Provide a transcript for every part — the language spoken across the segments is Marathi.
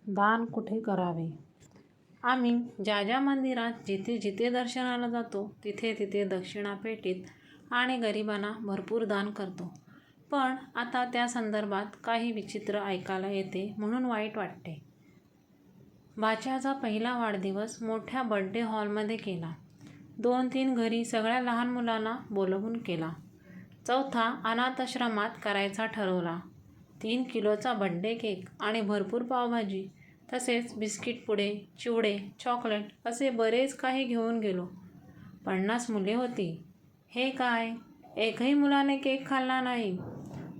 दान कुठे करावे? आम्ही ज्या ज्या मंदिरात जिथे जिथे दर्शनाला जातो तिथे तिथे दक्षिणापेटीत आणि गरिबांना भरपूर दान करतो. पण आता त्या संदर्भात काही विचित्र ऐकायला येते म्हणून वाईट वाटते. बाच्याचा पहिला वाढदिवस मोठ्या बर्थडे हॉलमध्ये केला. 2-3 घरी सगळ्या लहान मुलांना बोलवून केला. चौथा अनाथाश्रमात करायचा ठरवला. 3 किलोचा बर्थडे केक आणि भरपूर पावभाजी तसेच बिस्किट पुडे, चिवडे, चॉकलेट असे बरेच काही घेऊन गेलो. 50 मुले होती. हे काय, एकही मुलाने केक खाल्ला नाही.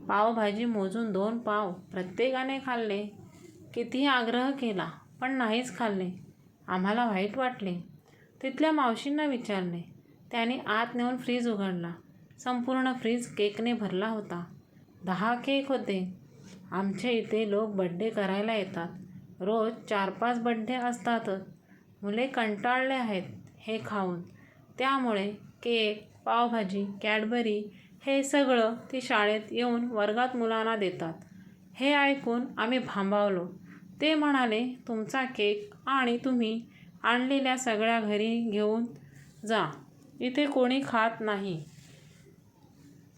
पावभाजी मोजून 2 पाव प्रत्येकाने खाल्ले. कितीही आग्रह केला पण नाहीच खाल्ले. आम्हाला वाईट वाटले. तिथल्या मावशींना विचारले. त्यांनी आत नेऊन फ्रीज उघडला. संपूर्ण फ्रीज केकने भरला होता. 10 केक होते. आमच्या इथे लोक बर्थडे करायला येतात. रोज 4-5 बर्थडे असतातच. मुले कंटाळले आहेत हे खाऊन. त्यामुळे केक, पावभाजी, कॅडबरी हे सगळं ती शाळेत येऊन वर्गात मुलांना देतात. हे ऐकून आम्ही भांबावलो. ते म्हणाले, तुमचा केक आणि तुम्ही आणलेल्या सगळ्या घरी घेऊन जा. इथे कोणी खात नाही.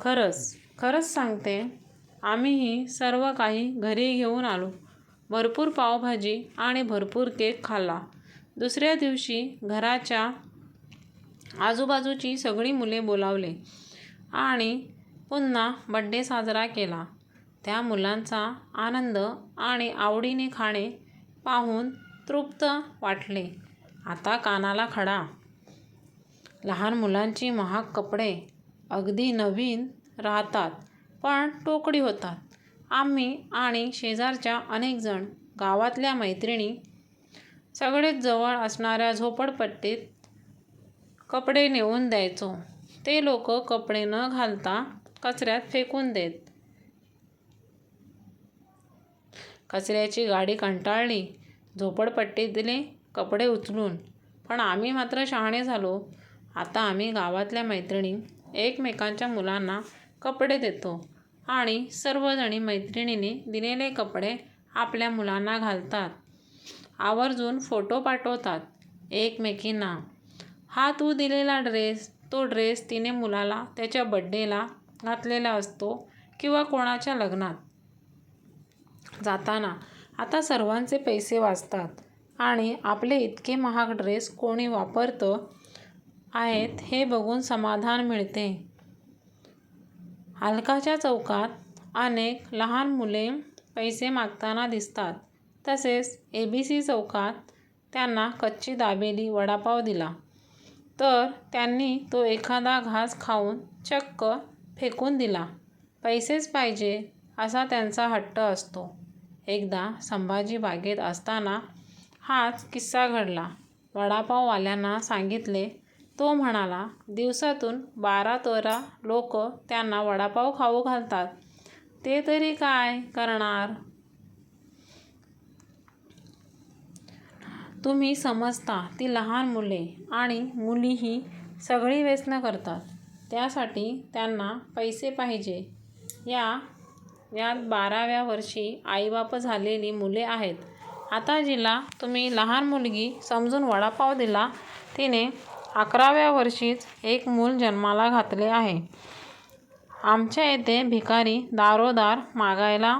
खरंच सांगते, आम्हीही सर्व काही घरी घेऊन आलो. भरपूर पावभाजी आणि भरपूर केक खाल्ला. दुसऱ्या दिवशी घराच्या आजूबाजूची सगळी मुले बोलावले आणि पुन्हा बर्थडे साजरा केला. त्या मुलांचा आनंद आणि आवडीने खाणे पाहून तृप्त वाटले. आता कानाला खडा. लहान मुलांची महाग कपडे अगदी नवीन राहतात पण टोकडी होतात. आम्ही आणि शेजारच्या अनेक जण, गावातल्या मैत्रिणी सगळेच जवळ असणाऱ्या झोपडपट्टीत कपडे नेऊन द्यायचो. ते लोक कपडे न घालता कचऱ्यात फेकून देत. कचऱ्याची गाडी कंटाळली झोपडपट्टीतले कपडे उचलून. पण आम्ही मात्र शहाणे झालो. आता आम्ही गावातल्या मैत्रिणी एकमेकांच्या मुलांना कपडे देतो आणि सर्वजणी मैत्रिणीने दिलेले कपडे आपल्या मुलांना घालतात. आवर्जून फोटो पाठवतात एकमेकींना. हा तू दिलेला ड्रेस, तो ड्रेस तिने मुलाला त्याच्या बर्थडेला घातलेला असतो किंवा कोणाच्या लग्नात जाताना. आता सर्वांचे पैसे वाचतात आणि आपले इतके महाग ड्रेस कोणी वापरतं आहेत हे बघून समाधान मिळते. अलकाच्या चौकात अनेक लहान मुले पैसे मागताना दिसतात. तसेच ABC चौकात त्यांना कच्ची दाबेली वडापाव दिला तर त्यांनी तो एखादा घास खाऊन चक्क फेकून दिला. पैसेच पाहिजे असा त्यांचा हट्ट असतो. एकदा संभाजी बागेत असताना हाच किस्सा घडला. वडापाववाल्यांना सांगितले. तो म्हणाला, दिवसातून 12-13 लोक त्यांना वडापाव खाऊ घालतात. ते तरी काय करणार? तुम्ही समजता ती लहान मुले आणि मुलीही सगळी व्यसनं करतात. त्यासाठी त्यांना पैसे पाहिजे. यात 12व्या वर्षी आईबाप झालेली मुले आहेत. आता जिला तुम्ही लहान मुलगी समजून वडापाव दिला तिने 11व्या वर्षीच एक मूल जन्माला घातले आहे. आमच्या इथे भिकारी दारोदार मागायला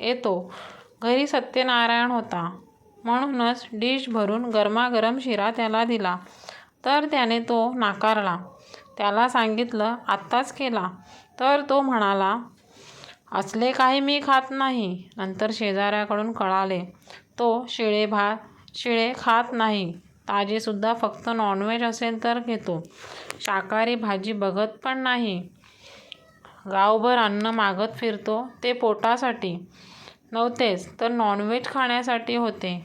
येतो. घरी सत्यनारायण होता म्हणूनच डिश भरून गरमागरम शिरा त्याला दिला तर त्याने तो नाकारला. त्याला सांगितलं आत्ताच केला तर तो म्हणाला, असले काही मी खात नाही. नंतर शेजाऱ्याकडून कळाले तो शिळे खात नाही. ताजेसुद्धा फक्त नॉनव्हेज असेल तर घेतो. शाकाहारी भाजी बघत पण नाही. गावभर अन्न मागत फिरतो ते पोटासाठी नव्हतेच तर नॉनव्हेज खाण्यासाठी होते.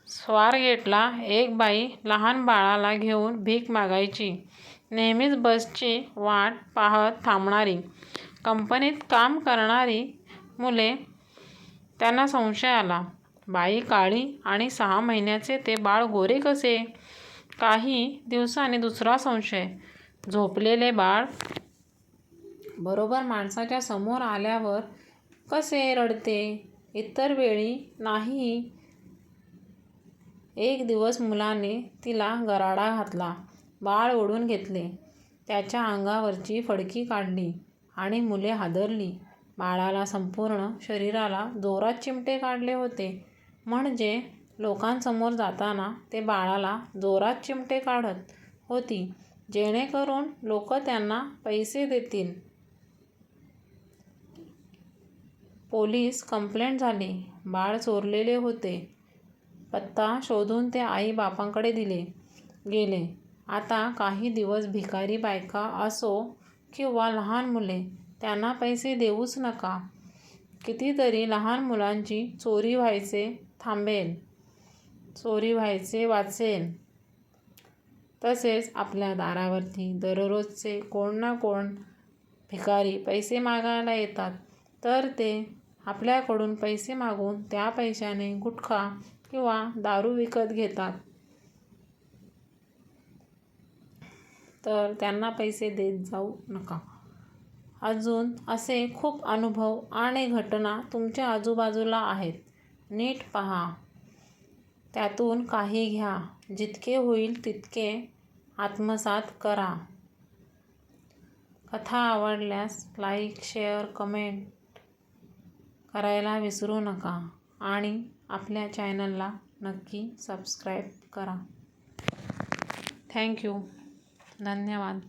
स्वारगेटला एक बाई लहान बाळाला घेऊन भीक मागायची. नेहमीच बसची वाट पाहत थांबणारी. कंपनीत काम करणारी मुले. त्यांना संशय आला. बाई काळी आणि 6 महिन्याचे ते बाळ गोरे कसे? काही दिवसांनी दुसरा संशय. झोपलेले बाळ बरोबर माणसाच्या समोर आल्यावर कसे रडते? इतर वेळी नाही. एक दिवस मुलाने तिला गराडा घातला. बाळ ओढून घेतले. त्याच्या अंगावरची फडकी काढली आणि मुले हादरली. बाळाला संपूर्ण शरीराला जोरात चिमटे काढले होते. म्हणजे लोकांसमोर जाताना ते बाळाला जोरात चिमटे काढत होती, जेणेकरून लोक त्यांना पैसे देतील. पोलीस कंप्लेंट झाली. बाळ चोरलेले होते. पत्ता शोधून ते आई बापांकडे दिले गेले. आता काही दिवस भिकारी बायका असो किंवा लहान मुले, त्यांना पैसे देऊच नका. कितीतरी लहान मुलांची चोरी व्हायचे थांबेल, चोरी व्हायचे वाचेल. तसेच आपल्या दारावरती दररोजचे कोण ना कोण भिकारी पैसे मागायला येतात, तर ते आपल्याकडून पैसे मागून त्या पैशाने गुटखा किंवा दारू विकत घेतात. तर त्यांना पैसे देत जाऊ नका. अजून असे खूप अनुभव आणि घटना तुमच्या आजूबाजूला आहेत. नीट पहा, त्यातून काही घ्या. जितके होईल तितके आत्मसात करा. कथा आवडल्यास लाईक, शेअर, कमेंट करायला विसरू नका आणि आपल्या चॅनलला नक्की सबस्क्राईब करा. थँक्यू. धन्यवाद.